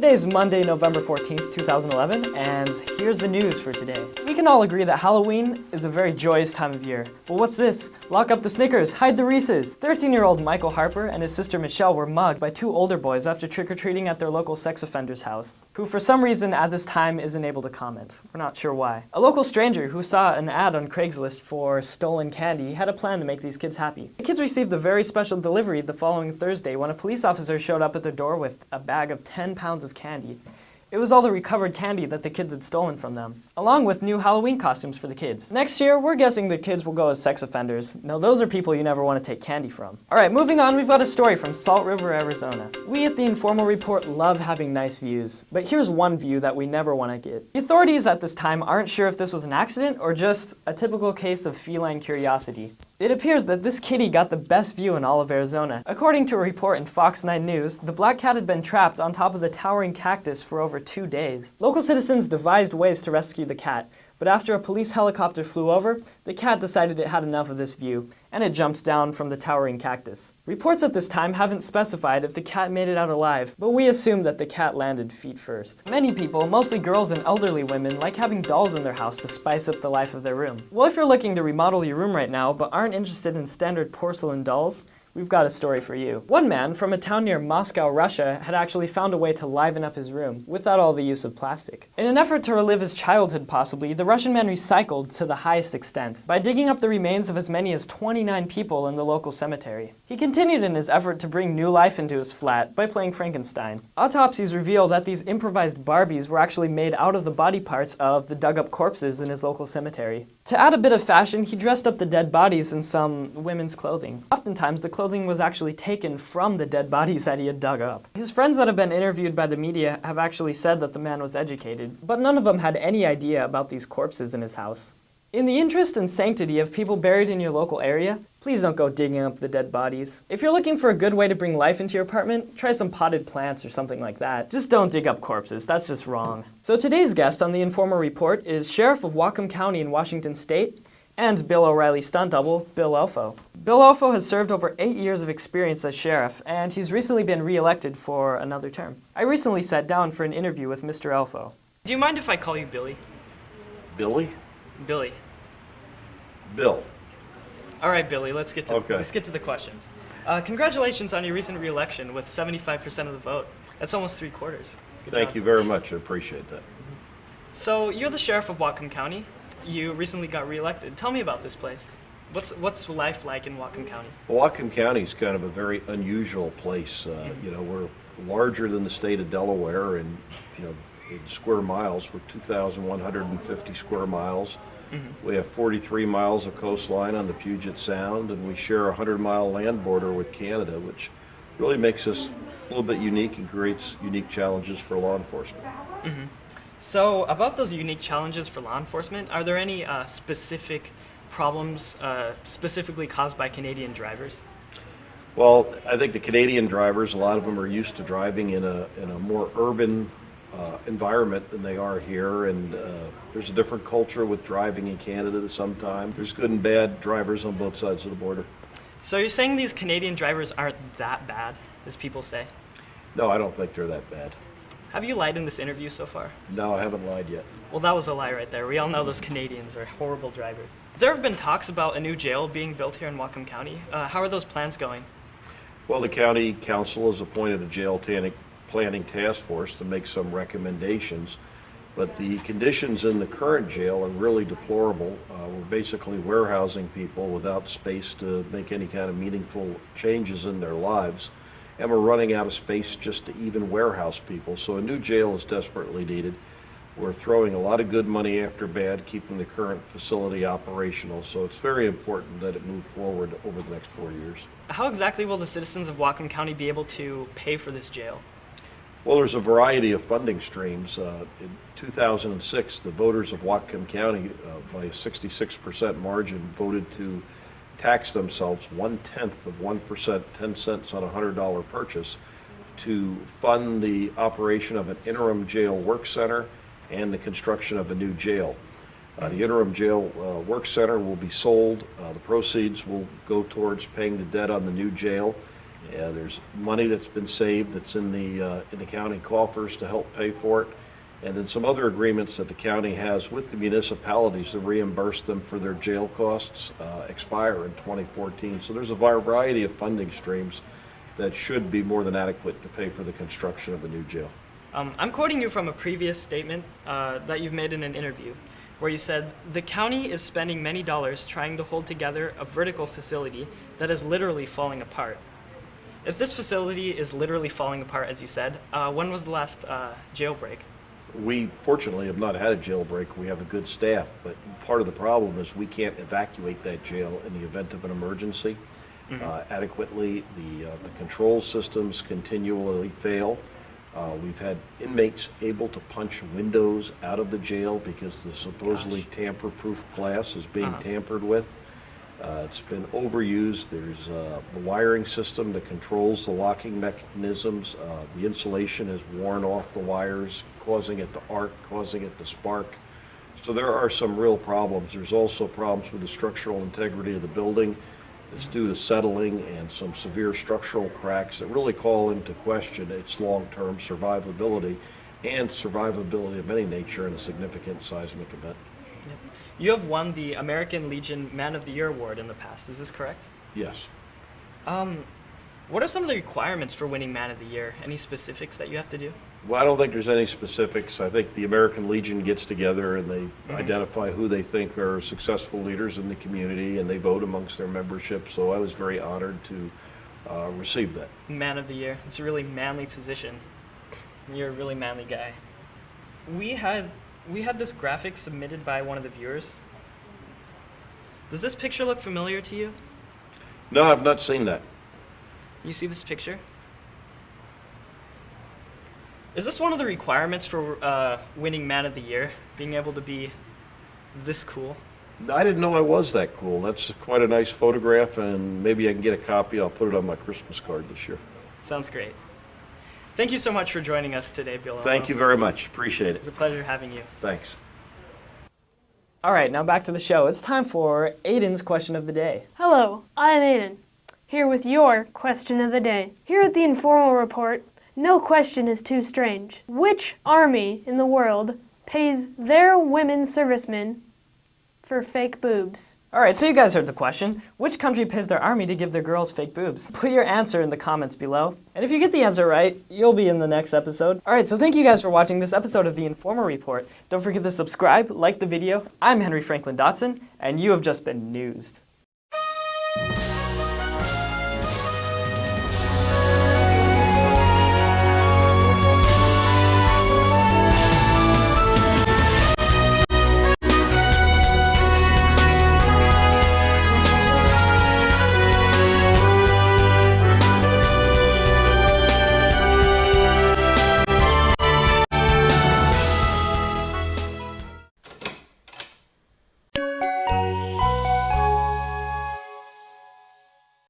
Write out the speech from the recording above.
Today is Monday, November 14th, 2011, and here's the news for today. We can all agree that Halloween is a very joyous time of year. But what's this? Lock up the Snickers, hide the Reese's! 13-year-old Michael Harper and his sister Michelle were mugged by two older boys after trick-or-treating at their local sex offender's house, who for some reason at this time isn't able to comment. We're not sure why. A local stranger who saw an ad on Craigslist for stolen candy had a plan to make these kids happy. The kids received a very special delivery the following Thursday when a police officer showed up at their door with a bag of 10 pounds of candy. It was all the recovered candy that the kids had stolen from them, along with new Halloween costumes for the kids. Next year, we're guessing the kids will go as sex offenders. Now, those are people you never want to take candy from. Alright, moving on, we've got a story from Salt River, Arizona. We at the Informal Report love having nice views, but here's one view that we never want to get. The authorities at this time aren't sure if this was an accident or just a typical case of feline curiosity. It appears that this kitty got the best view in all of Arizona. According to a report in Fox 9 News, the black cat had been trapped on top of the towering cactus for over 2 days. Local citizens devised ways to rescue the cat, but after a police helicopter flew over, the cat decided it had enough of this view, and it jumped down from the towering cactus. Reports at this time haven't specified if the cat made it out alive, but we assume that the cat landed feet first. Many people, mostly girls and elderly women, like having dolls in their house to spice up the life of their room. Well, if you're looking to remodel your room right now, but aren't interested in standard porcelain dolls, we've got a story for you. One man from a town near Moscow, Russia, had actually found a way to liven up his room without all the use of plastic. In an effort to relive his childhood possibly, the Russian man recycled to the highest extent by digging up the remains of as many as 29 people in the local cemetery. He continued in his effort to bring new life into his flat by playing Frankenstein. Autopsies reveal that these improvised Barbies were actually made out of the body parts of the dug up corpses in his local cemetery. To add a bit of fashion, he dressed up the dead bodies in some women's clothing. Oftentimes, the clothing was actually taken from the dead bodies that he had dug up. His friends that have been interviewed by the media have actually said that the man was educated, but none of them had any idea about these corpses in his house. In the interest and sanctity of people buried in your local area, please don't go digging up the dead bodies. If you're looking for a good way to bring life into your apartment, try some potted plants or something like that. Just don't dig up corpses, that's just wrong. So today's guest on the Informal Report is Sheriff of Whatcom County in Washington State, and Bill O'Reilly's stunt double, Bill Elfo. Bill Elfo has served over 8 years of experience as sheriff, and he's recently been re-elected for another term. I recently sat down for an interview with Mr. Elfo. Do you mind if I call you Billy? Billy? Billy. Bill. All right, Billy, let's get to the questions. Congratulations on your recent re-election with 75% of the vote. That's almost 3/4. Thank you very much. I appreciate that. So you're the sheriff of Whatcom County. You recently got re-elected. Tell me about this place. What's life like in Whatcom County? Whatcom County is kind of a very unusual place. We're larger than the state of Delaware, and in square miles, we're 2,150 square miles. Mm-hmm. We have 43 miles of coastline on the Puget Sound, and we share a 100-mile land border with Canada, which really makes us a little bit unique and creates unique challenges for law enforcement. Mm-hmm. So about those unique challenges for law enforcement, are there any specific problems specifically caused by Canadian drivers? Well, I think the Canadian drivers, a lot of them are used to driving in a more urban environment than they are here, and there's a different culture with driving in Canada sometimes. There's good and bad drivers on both sides of the border. So you're saying these Canadian drivers aren't that bad, as people say? No, I don't think they're that bad. Have you lied in this interview so far? No, I haven't lied yet. Well, that was a lie right there. We all know those Canadians are horrible drivers. There have been talks about a new jail being built here in Whatcom County. How are those plans going? Well, the county council has appointed a jail planning task force to make some recommendations, but the conditions in the current jail are really deplorable. We're basically warehousing people without space to make any kind of meaningful changes in their lives, and we're running out of space just to even warehouse people. So a new jail is desperately needed. We're throwing a lot of good money after bad, keeping the current facility operational, so it's very important that it move forward over the next 4 years. How exactly will the citizens of Whatcom County be able to pay for this jail? Well, there's a variety of funding streams. In 2006, the voters of Whatcom County, by a 66% margin, voted to tax themselves 0.1%, 10 cents on a $100 purchase, to fund the operation of an interim jail work center and the construction of a new jail. The interim jail work center will be sold. The proceeds will go towards paying the debt on the new jail, Yeah, there's money that's been saved that's in the county coffers to help pay for it. And then some other agreements that the county has with the municipalities to reimburse them for their jail costs expire in 2014. So there's a variety of funding streams that should be more than adequate to pay for the construction of a new jail. I'm quoting you from a previous statement that you've made in an interview, where you said, "The county is spending many dollars trying to hold together a vertical facility that is literally falling apart." If this facility is literally falling apart, as you said, when was the last jailbreak? We fortunately have not had a jailbreak. We have a good staff, but part of the problem is we can't evacuate that jail in the event of an emergency adequately. The control systems continually fail. We've had inmates able to punch windows out of the jail because the supposedly tamper-proof glass is being tampered with. It's been overused. There's the wiring system that controls the locking mechanisms. The insulation has worn off the wires, causing it to arc, causing it to spark. So there are some real problems. There's also problems with the structural integrity of the building. It's due to settling and some severe structural cracks that really call into question its long-term survivability and survivability of any nature in a significant seismic event. Yep. You have won the American Legion Man of the Year award in the past, is this correct? Yes. What are some of the requirements for winning Man of the Year? Any specifics that you have to do? Well, I don't think there's any specifics. I think the American Legion gets together and they identify who they think are successful leaders in the community, and they vote amongst their membership. So I was very honored to receive that. Man of the Year. It's a really manly position. You're a really manly guy. We had this graphic submitted by one of the viewers. Does this picture look familiar to you? No, I've not seen that. You see this picture? Is this one of the requirements for winning Man of the Year? Being able to be this cool? I didn't know I was that cool. That's quite a nice photograph, and maybe I can get a copy. I'll put it on my Christmas card this year. Sounds great. Thank you so much for joining us today, Bill. Thank you very much. Appreciate It it. was a pleasure having you. Thanks. All right, now back to the show. It's time for Aiden's question of the day. Hello, I'm Aiden, here with your question of the day. Here at the Informal Report, no question is too strange. Which army in the world pays their women servicemen for fake boobs? All right, so you guys heard the question. Which country pays their army to give their girls fake boobs? Put your answer in the comments below. And if you get the answer right, you'll be in the next episode. All right, so thank you guys for watching this episode of the Informal Report. Don't forget to subscribe, like the video. I'm Henry Franklin Dotson, and you have just been newsed.